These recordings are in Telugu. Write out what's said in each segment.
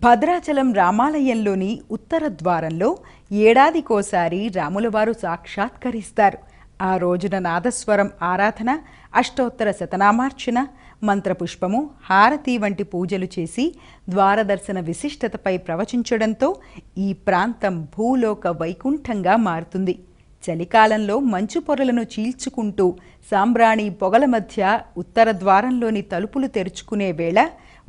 భద్రాచలం రామాలయంలోని ఉత్తర ద్వారంలో ఏడాదికోసారి రాములవారు సాక్షాత్కరిస్తారు. ఆ రోజున నాదస్వరం ఆరాధన, అష్టోత్తర శతనామార్చన, మంత్రపుష్పము, హారతి వంటి పూజలు చేసి ద్వారదర్శన విశిష్టతపై ప్రవచించడంతో ఈ ప్రాంతం భూలోక వైకుంఠంగా మారుతుంది. చలికాలంలో మంచు పొరలను చీల్చుకుంటూ సాంబ్రాణి పొగల మధ్య ఉత్తర ద్వారంలోని తలుపులు తెరుచుకునే వేళ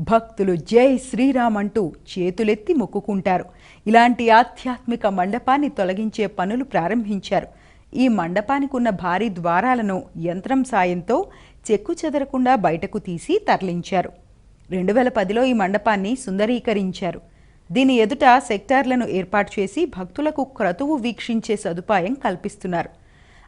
భక్తులు జై శ్రీరామ్ అంటూ చేతులెత్తి మొక్కుకుంటారు. ఇలాంటి ఆధ్యాత్మిక మండపాన్ని తొలగించే పనులు ప్రారంభించారు. ఈ మండపానికి ఉన్న భారీ ద్వారాలను యంత్రం సాయంతో చెక్కు చెదరకుండా బయటకు తీసి తరలించారు. 2010లో ఈ మండపాన్ని సుందరీకరించారు. దీని ఎదుట సెక్టార్లను ఏర్పాటు చేసి భక్తులకు క్రతువు వీక్షించే సదుపాయం కల్పిస్తున్నారు.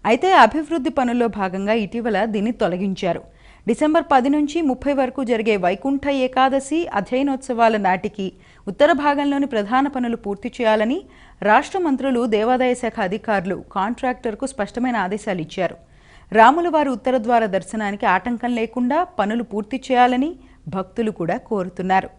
అయితే అభివృద్ధి పనుల్లో భాగంగా ఇటీవల దీన్ని తొలగించారు. డిసెంబర్ 10 నుంచి 30 వరకు జరిగే వైకుంఠ ఏకాదశి అధ్యయనోత్సవాల నాటికి ఉత్తర భాగంలోని ప్రధాన పనులు పూర్తి చేయాలని రాష్ట్ర మంత్రులు, దేవాదాయ శాఖ అధికారులు కాంట్రాక్టర్కు స్పష్టమైన ఆదేశాలు ఇచ్చారు. రాములవారి ఉత్తర ద్వార దర్శనానికి ఆటంకం లేకుండా పనులు పూర్తి చేయాలని భక్తులు కూడా కోరుతున్నారు.